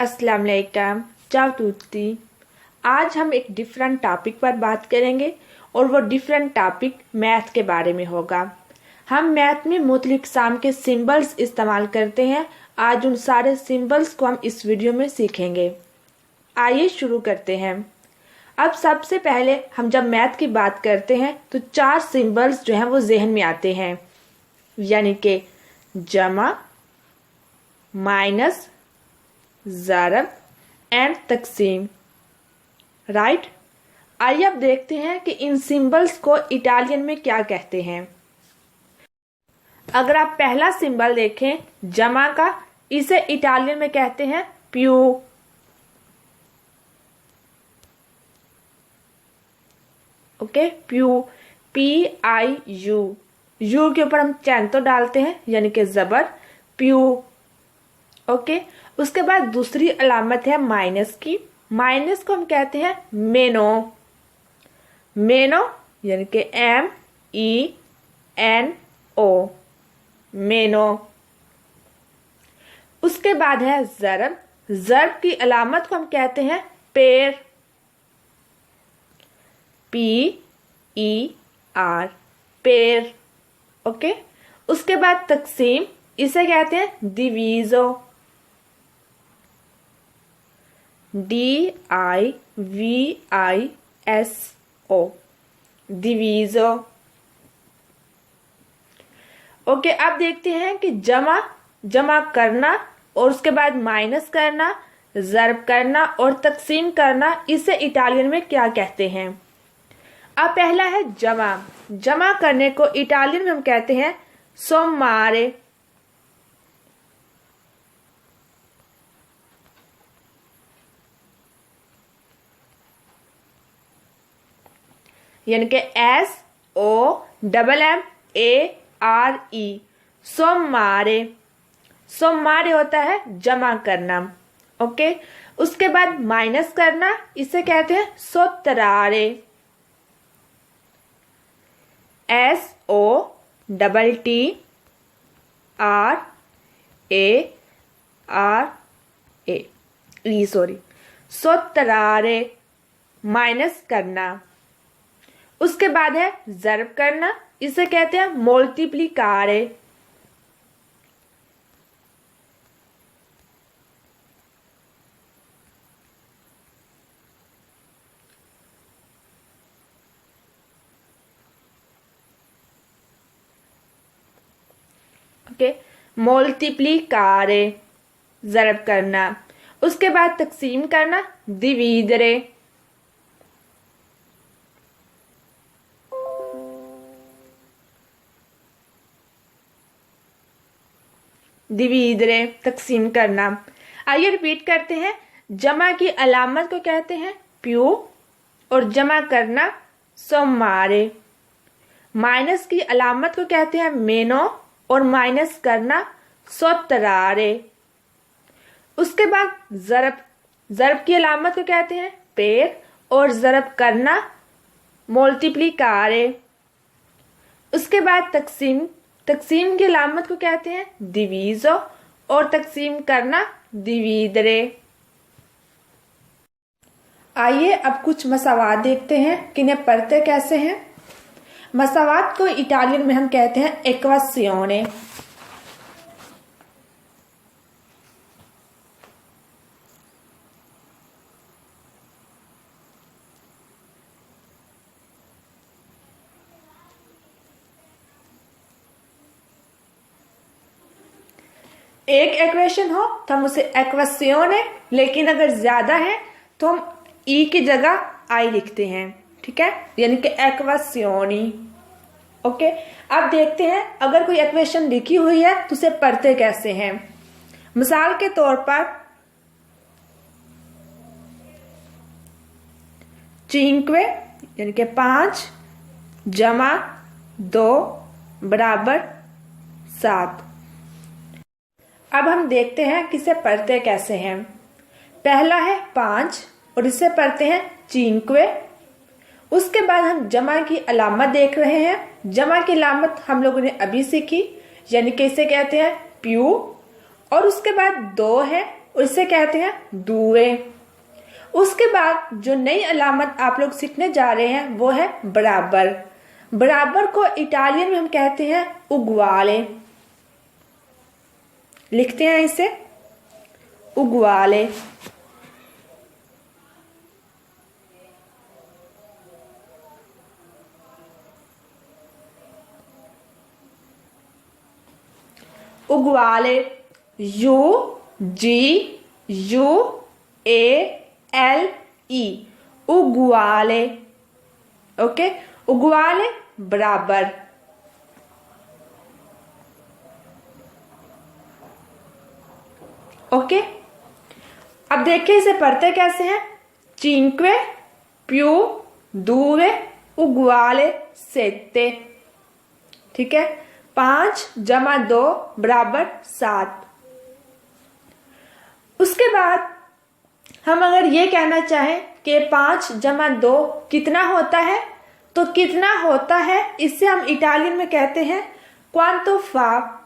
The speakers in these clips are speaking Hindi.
अस्सलाम वालेकुम, ciao tutti। आज हम एक डिफरेंट टॉपिक पर बात करेंगे और वो डिफरेंट टॉपिक मैथ के बारे में होगा। हम मैथ में मुख्तलिफ किस्म के सिंबल्स इस्तेमाल करते हैं। आज उन सारे सिंबल्स को हम इस वीडियो में सीखेंगे। आइए शुरू करते हैं। अब सबसे पहले हम जब मैथ की बात करते हैं तो 4 सिंबल्स जो हैं वो जहन में आते हैं, यानी कि जमा, माइनस, ज़रब एंड तकसीम। राइट। आइए अब देखते हैं कि इन सिंबल्स को इटालियन में क्या कहते हैं। अगर आप पहला सिंबल देखें जमा का, इसे इटालियन में कहते हैं प्यू। ओके, प्यू, PIU। यू के ऊपर हम चैंतो डालते हैं यानी कि जबर, प्यू। ओके, उसके बाद दूसरी अलामत है माइनस की। माइनस को हम कहते हैं मेनो। मेनो यानी कि MENO, मेनो। उसके बाद है ज़रब। ज़रब की अलामत को हम कहते हैं पेर, PER, पेर। ओके, उसके बाद तकसीम, इसे कहते हैं डिवीजो, DIVISO, डिवीजो। ओके, अब देखते हैं कि जमा करना और उसके बाद माइनस करना, ज़रब करना और तकसीम करना, इसे इटालियन में क्या कहते हैं। अब पहला है जमा। जमा करने को इटालियन में हम कहते हैं सोमारे। यानी कि SOMMARE, सोमारे। सोमारे होता है जमा करना। ओके, उसके बाद माइनस करना, इसे कहते हैं सोतरारे, SOTTRARE, सोतरारे, माइनस करना। उसके बाद है ज़रब करना, इसे कहते हैं मोल्टीप्लिकारे। ओके, मोल्टीप्लिकारे, ज़रब करना। उसके बाद तकसीम करना, डिवीडरे। डिवीडरे, तकसीम करना। आइए रिपीट करते हैं। जमा की अलामत को कहते हैं प्यू और जमा करना सोमारे। माइनस की अलामत को कहते हैं मेनो और माइनस करना सोतरारे। उसके बाद ज़रब की अलामत को कहते हैं पेर और ज़रब करना मोल्टीप्लिकारे। उसके बाद तकसीम की अलामत को कहते हैं डिवीजो और तकसीम करना डिवीडरे। आइए अब कुछ मसावात देखते हैं कि इन्हें पढ़ते कैसे हैं। मसावात को इटालियन में हम कहते हैं एक्वासियोने। एक इक्वेशन हो तो हम उसे एक्वासियोने, लेकिन अगर ज्यादा है तो हम ई की जगह आई लिखते हैं। ठीक है, यानी कि एक्वासियोनी। ओके, अब देखते हैं अगर कोई इक्वेशन लिखी हुई है तो उसे पढ़ते कैसे हैं। मिसाल के तौर पर 5 यानी कि 5 जमा 2 बराबर 7। अब हम देखते हैं कि इसे पढ़ते कैसे हैं। पहला है 5 और इसे पढ़ते हैं 5। उसके बाद हम जमा की अलामत देख रहे हैं। जमा की अलामत हम लोगों ने अभी सीखी, यानी कि इसे कहते हैं प्यू। और उसके बाद 2 है उसे कहते हैं दुए। उसके बाद जो नई अलामत आप लोग सीखने जा रहे हैं वो है बराबर। बराबर को इटालियन में हम कहते हैं उगुआले। लिखते हैं इसे उगुआले। उगुआले U G U A L E उगुआले। ओके, उगुआले बराबर। ओके, अब देखिए इसे पढ़ते कैसे हैं। चिंक्वे प्यू दूवे उगुआले सेते। ठीक है, 5 जमा 2 बराबर 7। उसके बाद हम अगर ये कहना चाहें कि 5 जमा 2 कितना होता है, तो कितना होता है इसे हम इटालियन में कहते हैं क्वांटो फा।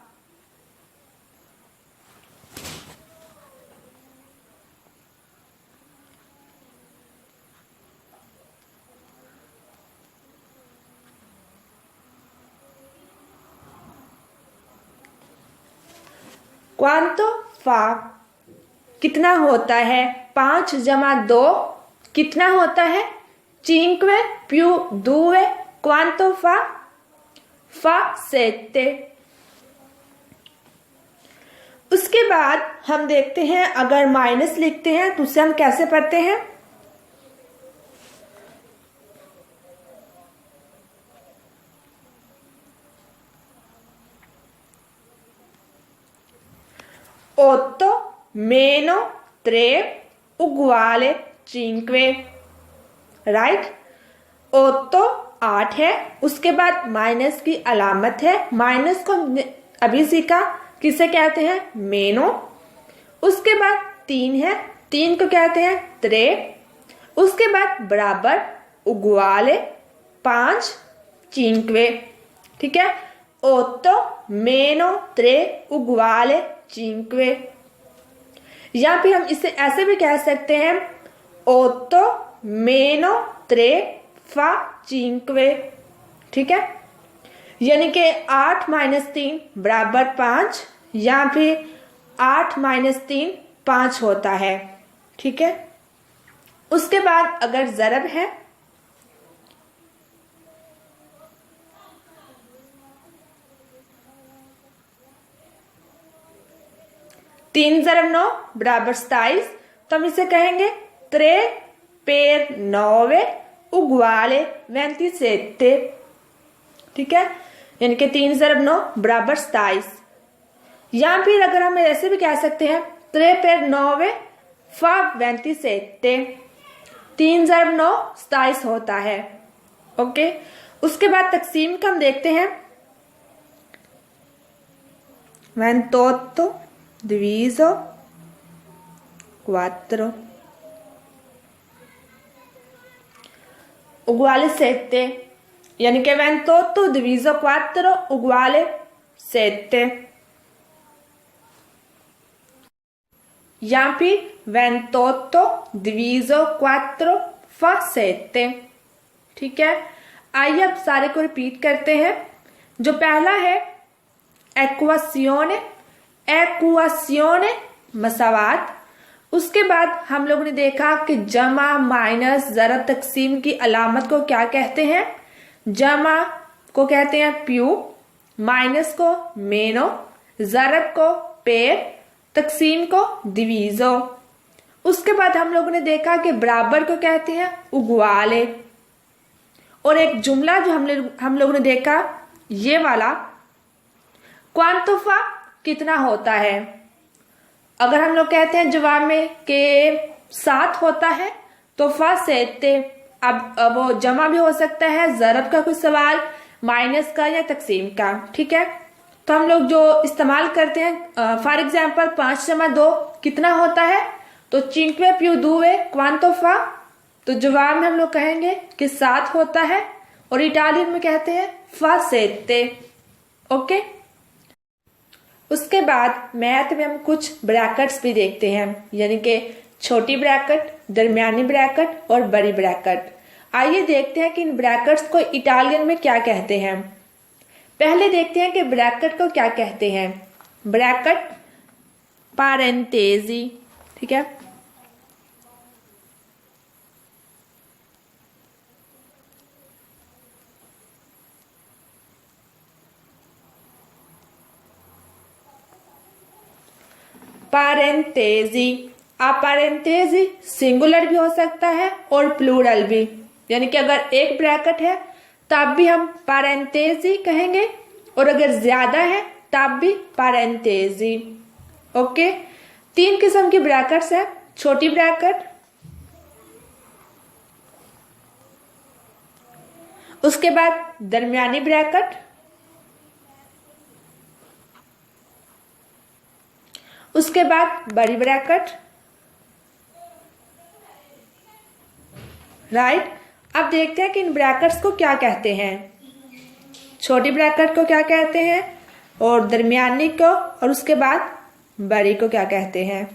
क्वांटो फा कितना होता है। 5 जमा 2 कितना होता है। चिंक्वे प्यू दूवे क्वांटो फा फा सेते। उसके बाद हम देखते हैं अगर माइनस लिखते हैं तो उसे हम कैसे पढ़ते हैं। Otto meno 3 uguale 5। राइट, 8 8 है, उसके बाद माइनस की अलामत है। माइनस को हमने अभी सीखा किसे कहते हैं, मेनो। उसके बाद 3 है, 3 को कहते हैं त्रे। उसके बाद बराबर उगुआले 5 चिंक्वे। ठीक है, 8 meno 3 uguale 5। या फिर हम इसे ऐसे भी कह सकते हैं 8 meno 3 fa 5। ठीक है, यानी कि 8 - 3 बराबर 5, या फिर 8 - 3 5 होता है। ठीक है, उसके बाद अगर ज़रब है, तीन ज़रब 9 बराबर 27, तो हम इसे कहेंगे 3 per 9 uguale 27। ठीक है, यानी कि 3 ज़रब 9 बराबर 27। या फिर अगर हम ऐसे भी कह सकते हैं 3 per 9 fa 27। 3 ज़रब 9 27 होता है। ओके, उसके बाद तकसीम का हम देखते हैं। 28 diviso 4 uguale 7, यानी कि 28 diviso 4 uguale 7। या फिर 28 diviso 4 fa 7। ठीक है, आइए अब सारे को रिपीट करते हैं। जो पहला है एक्वासियोने मसावात। उसके बाद हम लोगों ने देखा कि जमा माइनस ज़रब तकसीम की अलामत को क्या कहते हैं। जमा को कहते हैं प्यू, माइनस को मेनो, ज़रब को पेर, तकसीम को डिवीज़ो। उसके बाद हम लोगों ने देखा कि बराबर को कहते हैं उगुआले। और एक जुमला जो हम लोगों ने देखा ये वाला, क्वांटो फा कितना होता है। अगर हम लोग कहते हैं जवाब में कि 7 होता है तो फा सेते। अब वो जमा भी हो सकता है, ज़रब का कोई सवाल, माइनस का या तकसीम का। ठीक है, तो हम लोग जो इस्तेमाल करते हैं, फॉर एग्जाम्पल 5 जमा 2 कितना होता है, तो 5 più 2 quanto fa। तो जवाब में हम लोग कहेंगे कि 7 होता है, और इटालियन में कहते हैं फा सेते। ओके, उसके बाद मैथ में हम कुछ ब्रैकेट्स भी देखते हैं, यानी कि छोटी ब्रैकेट, दरमियानी ब्रैकेट और बड़ी ब्रैकेट। आइए देखते हैं कि इन ब्रैकेट्स को इटालियन में क्या कहते हैं। पहले देखते हैं कि ब्रैकेट को क्या कहते हैं। ब्रैकेट पारेंतेसी, ठीक है। पारेंतेसी, अपारेंतेसी सिंगुलर भी हो सकता है और प्लूरल भी, यानी कि अगर एक ब्रैकेट है तब भी हम पारेंतेसी कहेंगे और अगर ज्यादा है तब भी पारेंतेसी। ओके, 3 किस्म की ब्रैकेट्स है। छोटी ब्रैकेट, उसके बाद दरमियानी ब्रैकेट, उसके बाद बड़ी ब्रैकेट। राइट, अब देखते हैं कि इन ब्रैकेट्स को क्या कहते हैं। छोटी ब्रैकेट को क्या कहते हैं और दरमियानी को और उसके बाद बड़ी को क्या कहते हैं।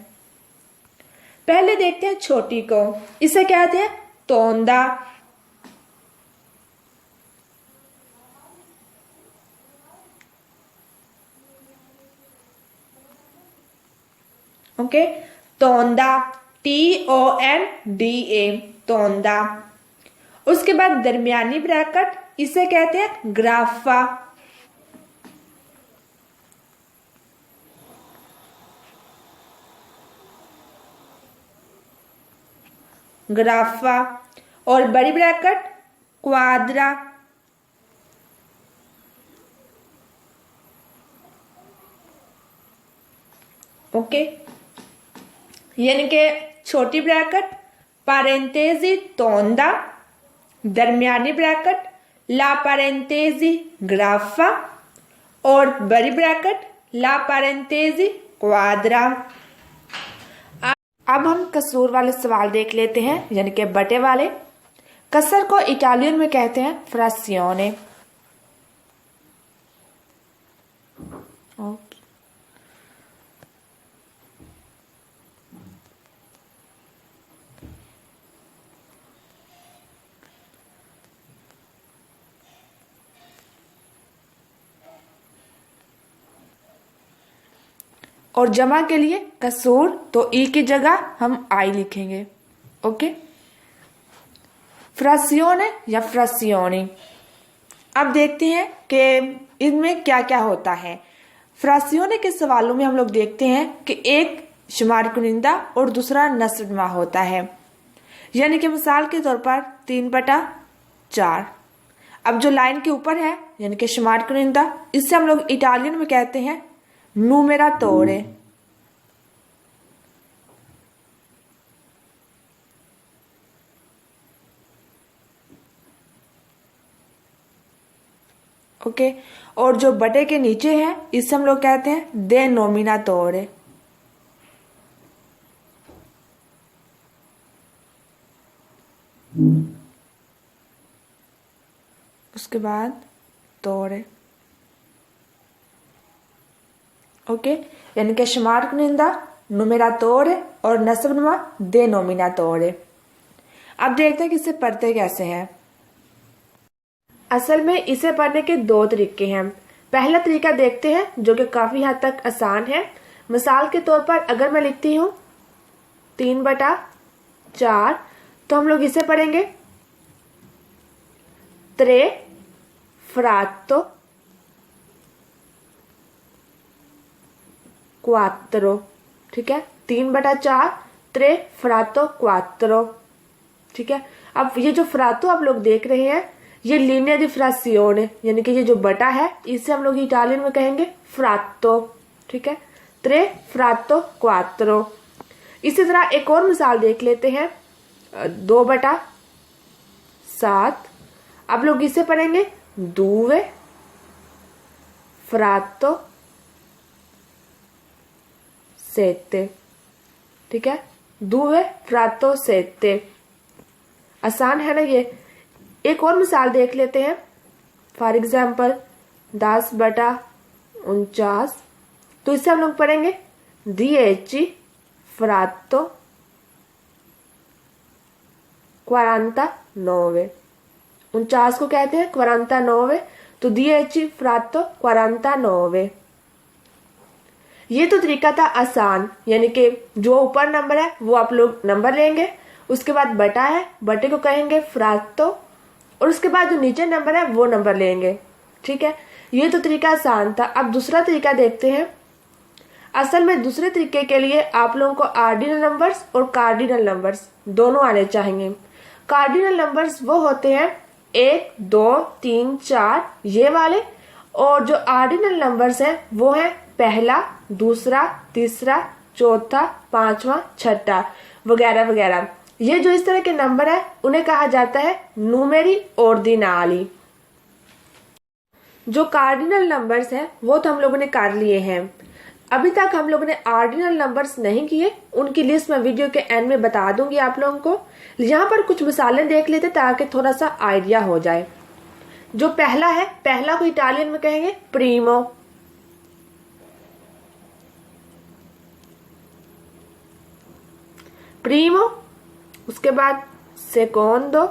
पहले देखते हैं छोटी को, इसे कहते हैं तोंदा। Okay, तोंदा, TONDA, तोंदा। उसके बाद दरमियानी ब्रैकेट, इसे कहते हैं ग्राफा। ग्राफा। और बड़ी ब्रैकेट क्वाद्रा। ओके, यानी कि छोटी ब्रैकेट पारेंतेसी तोंदा, दरमियानी ब्रैकेट ला पारेंतेसी ग्राफा और बड़ी ब्रैकेट ला पारेंतेसी क्वाद्रा। अब हम कसूर वाले सवाल देख लेते हैं, यानी कि बटे वाले। कसर को इटालियन में कहते हैं फ्रासियोने। और जमा के लिए कसूर तो ई की जगह हम आई लिखेंगे। ओके, फ्रासियोने या फ्रासियोनी। अब देखते हैं कि इनमें क्या क्या होता है। फ्रासियोने के सवालों में हम लोग देखते हैं कि एक शुमार कुनिंदा और दूसरा नस्बनुमा होता है, यानी कि मिसाल के तौर पर 3/4। अब जो लाइन के ऊपर है यानी कि शुमार कुनिंदा, इससे हम लोग इटालियन में कहते हैं numeratore। ओके, और जो बटे के नीचे है इससे हम लोग कहते हैं denominatore। उसके बाद तोड़े। ओके, यानी कि शुमार कुनिंदा नुमेरातोरे और नस्बनुमा डेनोमिनातोरे। अब देखते हैं कि इसे पढ़ते कैसे हैं। असल में इसे पढ़ने के 2 तरीके हैं। पहला तरीका देखते हैं जो कि काफी हद तक आसान है। मिसाल के तौर पर अगर मैं लिखती हूँ 3/4 तो हम लोग इसे पढ़ेंगे 3 fratto 4। ठीक है, 3/4 3 fratto 4। ठीक है, अब ये जो फ्रातो आप लोग देख रहे हैं ये लीनिया दी फ्रासियोने, यानी कि ये जो बटा है इसे हम लोग इटालियन में कहेंगे फ्रातो। ठीक है, 3 fratto 4। इसी तरह एक और मिसाल देख लेते हैं 2/7। अब लोग इसे पढ़ेंगे 2 fratto 7। ठीक है, 2 fratto 7। आसान है ना ये। एक और मिसाल देख लेते हैं। For example 10/49। तो इससे हम लोग पढ़ेंगे 10 fratto 49। 49 को कहते हैं 49, तो 10 fratto 49। ये तो तरीका था आसान, यानी कि जो ऊपर नंबर है वो आप लोग नंबर लेंगे, उसके बाद बटा है, बटे को कहेंगे फ्रातो, और उसके बाद जो नीचे नंबर है वो नंबर लेंगे। ठीक है, ये तो तरीका आसान था। अब दूसरा तरीका देखते हैं। असल में दूसरे तरीके के लिए आप लोगों को ऑर्डिनल नंबर्स और कार्डिनल नंबर्स दोनों आने चाहिए। कार्डिनल नंबर्स वो होते हैं 1, 2, 3, 4 ये वाले, और जो ऑर्डिनल नंबर्स हैं वो है पहला, दूसरा, तीसरा, चौथा, पांचवा, छठा वगैरह वगैरह। ये जो इस तरह के नंबर है उन्हें कहा जाता है नूमेरी ऑर्डिनाली। जो कार्डिनल नंबर्स हैं वो तो हम लोगों ने कर लिए हैं। अभी तक हम लोगों ने ऑर्डिनल नंबर्स नहीं किए, उनकी लिस्ट मैं वीडियो के एंड में बता दूंगी आप लोगों को। यहाँ पर कुछ मिसालें देख लेते ताकि थोड़ा सा आइडिया हो जाए। जो पहला है, पहला को इटालियन में कहेंगे प्रीमो। प्रीमो, उसके बाद सेकोंडो,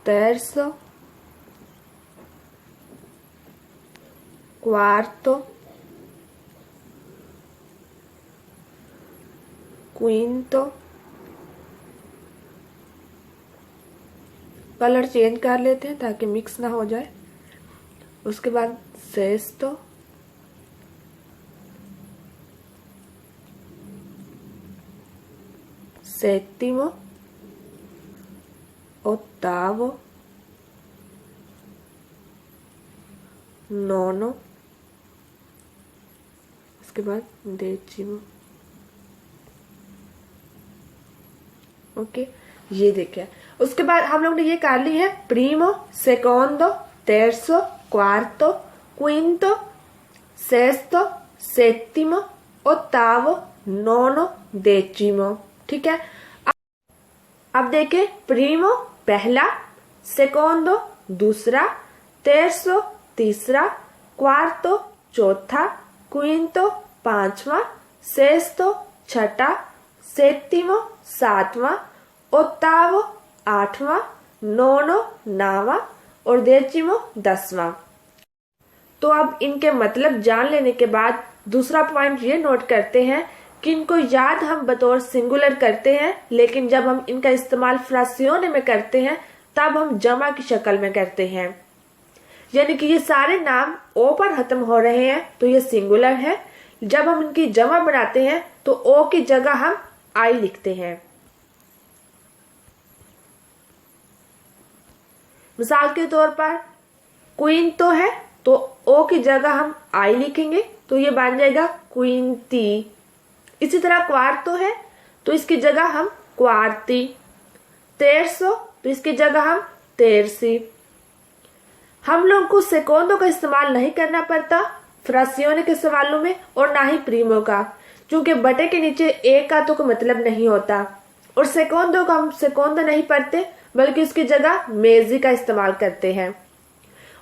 terzo, quarto, quinto। Colour change कर लेते हैं ताकि मिक्स ना हो जाए। उसके बाद सेस्टो, सेttimo, ottavo, nono, उसके बाद 10। ओके, ये देखिए। उसके बाद हम लोग ने ये कर ली है प्रीमो, सेकोंडो, तेर्सो, क्वार्टो, क्विंटो, सेस्टो, सेत्तिमो, ओत्तावो, नोनो, डेसिमो। ठीक है, अब देखें प्रीमो पहला, सेकोंडो दूसरा, तेर्सो तीसरा, क्वार्टो चौथा, क्विंटो पांचवा, सेस्टो छठा, सेत्तिमो सातवां, ओत्तावो आठवां, नोनो नावा और डेसिमो 10वां। तो अब इनके मतलब जान लेने के बाद दूसरा पॉइंट ये नोट करते हैं कि इनको याद हम बतौर सिंगुलर करते हैं, लेकिन जब हम इनका इस्तेमाल फ्रासियोने में करते हैं तब हम जमा की शक्ल में करते हैं। यानी कि ये सारे नाम ओ पर खत्म हो रहे हैं तो ये सिंगुलर है। जब हम इनकी जमा बनाते हैं तो ओ की जगह हम आई लिखते हैं। मिसाल के तौर पर क्वींटो है तो ओ की जगह हम आई लिखेंगे तो ये बन जाएगा क्वींटी। इसी तरह क्वार्टो है तो इसकी जगह हम क्वार्ती। तेरसो तो इसकी जगह हम तेरसी। हम लोग को सेकोंडो का इस्तेमाल नहीं करना पड़ता फ्रासियोने के सवालों में और ना ही प्रीमो का, क्योंकि बटे के नीचे एक का तो कोई मतलब नहीं होता, और सेकोंडो का हम सेकोंडो नहीं पढ़ते बल्कि उसकी जगह मेजी का इस्तेमाल करते हैं।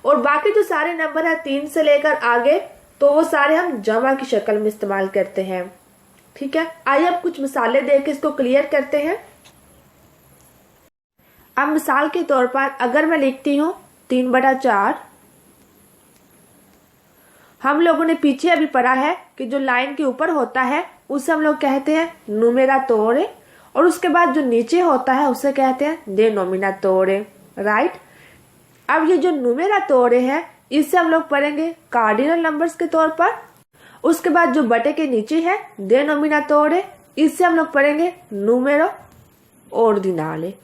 और बाकी जो सारे नंबर है 3 से लेकर आगे तो वो सारे हम जमा की शक्ल में इस्तेमाल करते हैं। ठीक है, आइए अब कुछ मिसालें देकर इसको क्लियर करते हैं। अब मिसाल के तौर पर अगर मैं लिखती हूँ 3/4, हम लोगों ने पीछे अभी पढ़ा है कि जो लाइन के ऊपर होता है उसे हम लोग कहते हैं नुमेरातोरे, और उसके बाद जो नीचे होता है उसे कहते हैं डेनोमिनातोरे। राइट, अब ये जो नुमेरातोरे है इससे हम लोग पढ़ेंगे कार्डिनल नंबर्स के तौर पर। उसके बाद जो बटे के नीचे है डेनोमिनातोरे, इससे हम लोग पढ़ेंगे नूमेरो ऑर्डिनाले।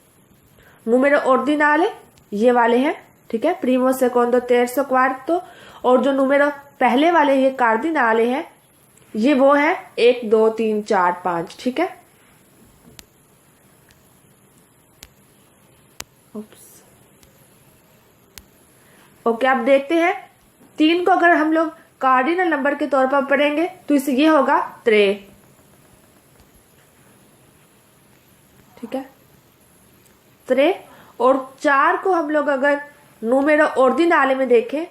नूमेरो ऑर्डिनाले ये वाले हैं, ठीक है, प्रीमो सेकोंडो तेरसो क्वार्टो, और जो नूमेरो पहले वाले ये कार्डिनाले हैं ये वो है 1 2 3 4 5। ठीक है, ओके, अब देखते हैं 3 को अगर हम लोग कार्डिनल नंबर के तौर पर पढ़ेंगे तो इसे ये होगा 3। ठीक है, 3। और 4 को हम लोग अगर नूमेरो ऑर्डिनाले में देखें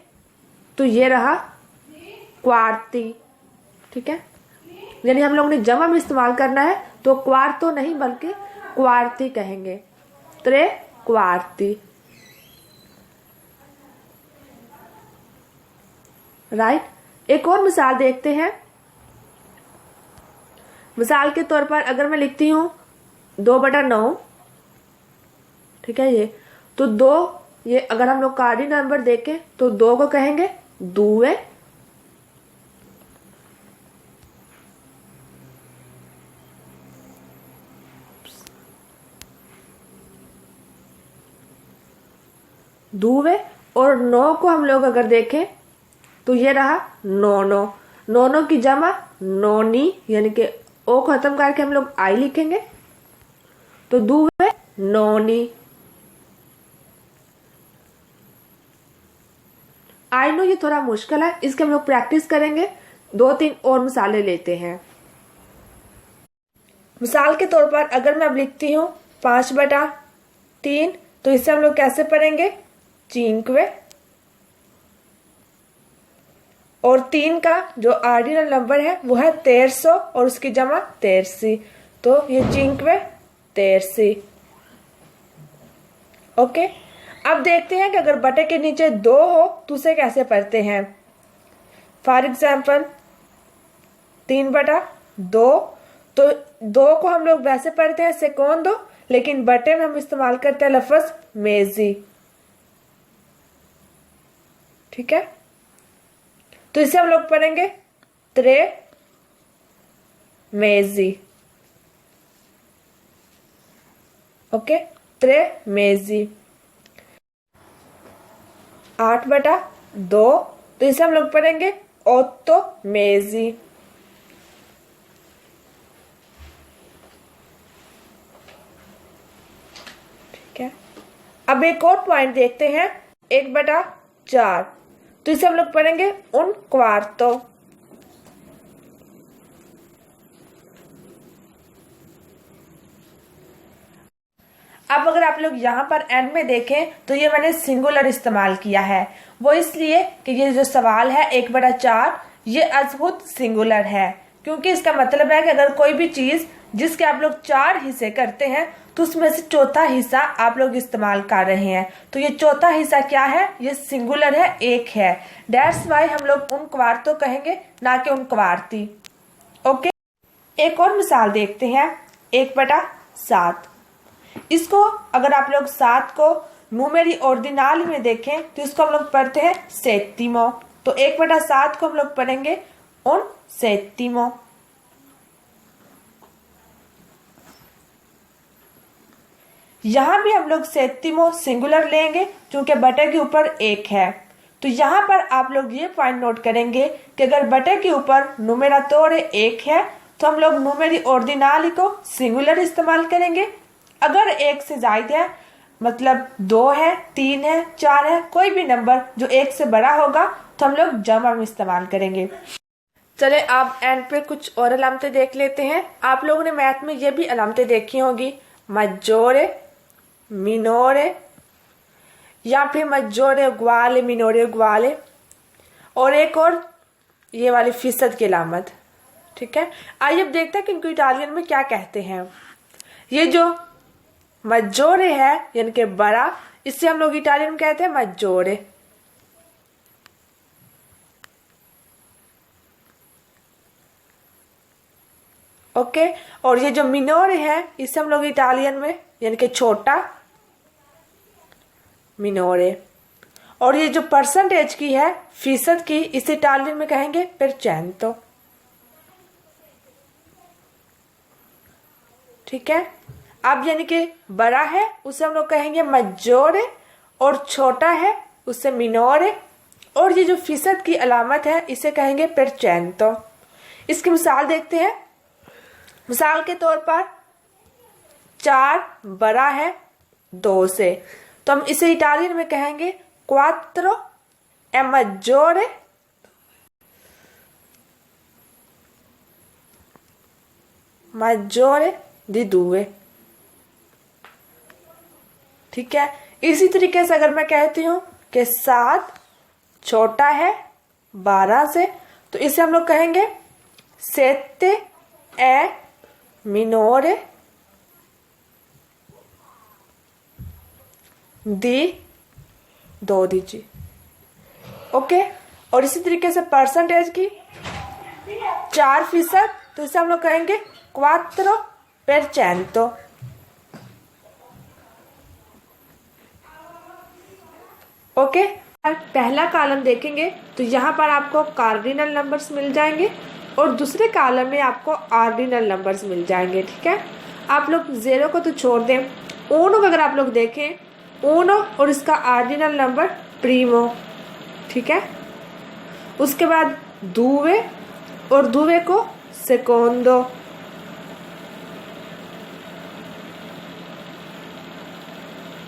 तो ये रहा क्वार्ती। ठीक है, यानी हम लोग ने जमा में इस्तेमाल करना है तो क्वार्तो नहीं बल्कि क्वार्ती कहेंगे, त्रे क्वार्ती। राइट, एक और मिसाल देखते हैं। मिसाल के तौर पर अगर मैं लिखती हूं 2/9, ठीक है, ये तो 2, ये अगर हम लोग कार्डिनल नंबर देखें तो 2 को कहेंगे दुए, दुवे, और 9 को हम लोग अगर देखें तो ये रहा नोनो। नोनो की जमा नोनी, यानी कि ओ को खत्म करके हम लोग आई लिखेंगे तो दुवे नोनी। आई नो ये थोड़ा मुश्किल है, इसके हम लोग प्रैक्टिस करेंगे। 2-3 और मिसालें लेते हैं। मिसाल के तौर पर अगर मैं अब लिखती हूँ 5/3, तो इससे हम लोग कैसे पढ़ेंगे, चिंक्वे। और 3 का जो ऑर्डिनल नंबर है वो है 1300 और उसकी जमा 13, तो ये चिंक्वे 13। ओके, अब देखते हैं कि अगर बटे के नीचे 2 हो तो उसे कैसे पढ़ते हैं। फॉर एग्जाम्पल 3/2, तो 2 को हम लोग वैसे पढ़ते हैं सेकोंडो, लेकिन बटे में हम इस्तेमाल करते हैं लफ्ज मेजी। ठीक है, तो इसे हम लोग पढ़ेंगे त्रे मेजी। ओके, त्रे मेजी। 8/2, तो इसे हम लोग पढ़ेंगे ओत्तो मेजी। ठीक है, अब एक और पॉइंट देखते हैं, 1/4, तो इसे हम लोग पढ़ेंगे उन क्वार्तो। अब अगर आप लोग यहाँ पर एंड में देखें तो ये मैंने सिंगुलर इस्तेमाल किया है, वो इसलिए कि ये जो सवाल है 1/4 ये अद्भुत सिंगुलर है, क्योंकि इसका मतलब है कि अगर कोई भी चीज जिसके आप लोग 4 हिस्से करते हैं तो उसमें से चौथा हिस्सा आप लोग इस्तेमाल कर रहे हैं, तो ये चौथा हिस्सा क्या है, ये सिंगुलर है, एक है। दैट्स वाई हम लोग उन क्वार्तो कहेंगे, ना कि उन क्वार्ती। ओके, एक और मिसाल देखते हैं 1/7। इसको अगर आप लोग 7 को न्यूमेरी ऑर्डिनाली में देखें तो इसको हम लोग पढ़ते हैं सेत्तिमो, तो 1/7 को हम लोग पढ़ेंगे उन सेत्तिमो। यहां भी हम लोग सेत्तिमो सिंगुलर लेंगे क्योंकि बटे के ऊपर 1 है, तो यहाँ पर आप लोग ये पॉइंट नोट करेंगे कि अगर बटे के ऊपर नुमेरातोरे 1 है तो हम लोग न्यूमेरी ऑर्डिनाली को सिंगुलर इस्तेमाल करेंगे। अगर 1 से ज्यादा है, मतलब 2 है, 3 है, 4 है, कोई भी नंबर जो 1 से बड़ा होगा तो हम लोग जमा में इस्तेमाल करेंगे। चले आप एंड पे कुछ और अलामतें देख लेते हैं। आप लोगों ने मैथ में ये भी अलामतें देखी होंगी, मजोरे, मिनोरे, या फिर मजोरे ग्वाले, मिनोरे ग्वाले, और एक और ये वाली फीसद की अलामत। ठीक है, आइए अब देखते हैं कि इनको इटालियन में क्या कहते हैं। ये जो मजोरे है यानी कि बड़ा, इससे हम लोग इटालियन में कहते हैं मजोरे। ओके, और ये जो मिनोरे है इसे हम लोग इटालियन में यानी कि छोटा, मिनोरे। और ये जो परसेंटेज की है, फीसद की, इसे इटालियन में कहेंगे परसेंटो। ठीक है, अब यानी कि बड़ा है उसे हम लोग कहेंगे मजोरे, और छोटा है उसे मिनोरे, और ये जो फीसद की अलामत है इसे कहेंगे परसेंटो। इसकी मिसाल देखते हैं। मिसाल के तौर पर 4 बड़ा है 2 से, तो हम इसे इटालियन में कहेंगे क्वात्रो è maggiore di 2। ठीक है, इसी तरीके से अगर मैं कहती हूं कि 7 छोटा है 12 से, तो इसे हम लोग कहेंगे 7 è minore di 12। ओके, और इसी तरीके से परसेंटेज की 4%, तो इसे हम लोग कहेंगे 4%। ओके, पहला कॉलम देखेंगे तो यहाँ पर आपको कार्डिनल नंबर्स मिल जाएंगे और दूसरे कॉलम में आपको ऑर्डिनल नंबर्स मिल जाएंगे। ठीक है, आप लोग 0 को तो छोड़ दें, ऊनो को अगर आप लोग देखें, ऊनो और इसका ऑर्डिनल नंबर प्रीमो। ठीक है, उसके बाद दूवे और दूवे को सेकोंडो।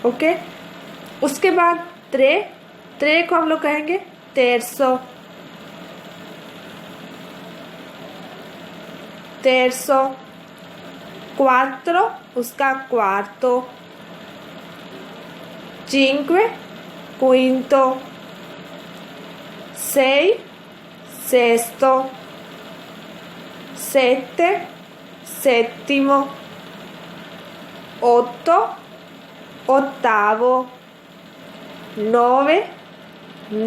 ओके, उसके बाद त्रे को हम लोग कहेंगे terzo, quattro उसका quarto, cinque quinto, sei sesto, sette settimo, otto ottavo, 9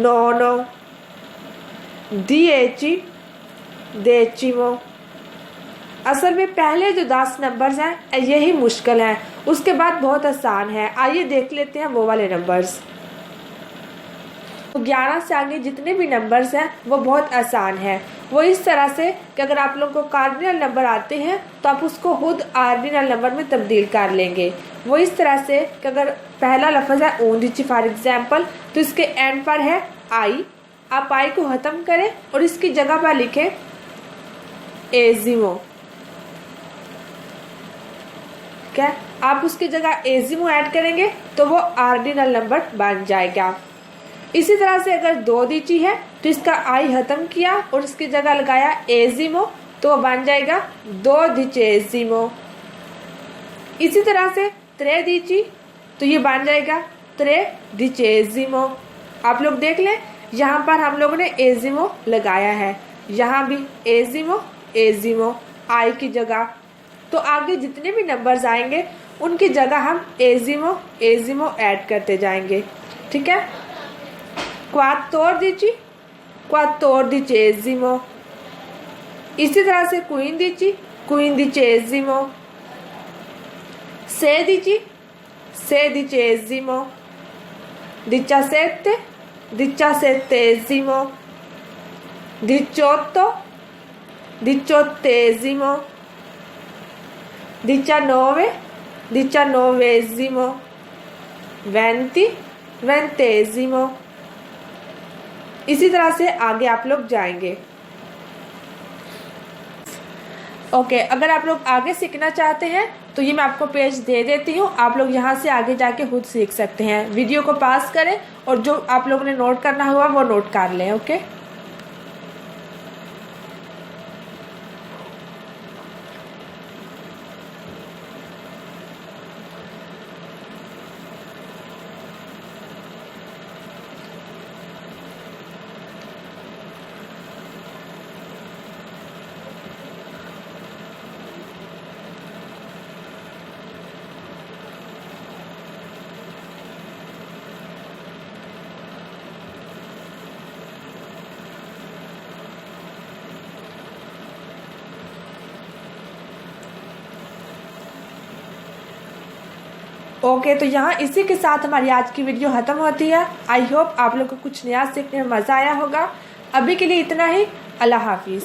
nono, 10 decimo। असल में पहले जो 10 नंबर्स हैं यही मुश्किल है, उसके बाद बहुत आसान है। आइए देख लेते हैं वो वाले नंबर्स। तो 11 से आगे जितने भी नंबर्स हैं वो बहुत आसान है। वो इस तरह से कि अगर आप लोगों को कार्डिनल नंबर आते हैं तो आप उसको खुद ऑर्डिनल नंबर में तब्दील कर लेंगे। वो इस तरह से कि अगर पहला लफ्ज़ है 11 फॉर एग्जाम्पल, तो इसके एंड पर है आई, आप आई को ख़त्म करें और इसकी जगह पर लिखें एजिमो। क्या आप उसकी जगह एजिमो ऐड करेंगे तो वो ऑर्डिनल नंबर बन जाएगा। इसी तरह से अगर 12 है तो इसका आई खत्म किया और इसकी जगह लगाया एजिमो, तो बन जाएगा 12 इसी तरह से 13 तो ये बन जाएगा 13। आप लोग देख लें, यहाँ पर हम लोगों ने एजिमो लगाया है, यहाँ भी एजिमो आई की जगह। तो आगे जितने भी नंबर्स आएंगे उनकी जगह हम एजिमो ऐड करते जाएंगे। ठीक है, 14 इसी तरह से 15 16 17 18 19 20 इसी तरह से आगे आप लोग जाएंगे। ओके, अगर आप लोग आगे सीखना चाहते हैं तो ये मैं आपको पेज दे देती हूँ, आप लोग यहाँ से आगे जाके खुद सीख सकते हैं। वीडियो को पास करें और जो आप लोगों ने नोट करना हुआ वो नोट कर लें। ओके, ओके, तो यहाँ इसी के साथ हमारी आज की वीडियो खत्म होती है। आई होप आप लोग को कुछ नया सीखने में मज़ा आया होगा। अभी के लिए इतना ही। अल्लाह हाफिज़।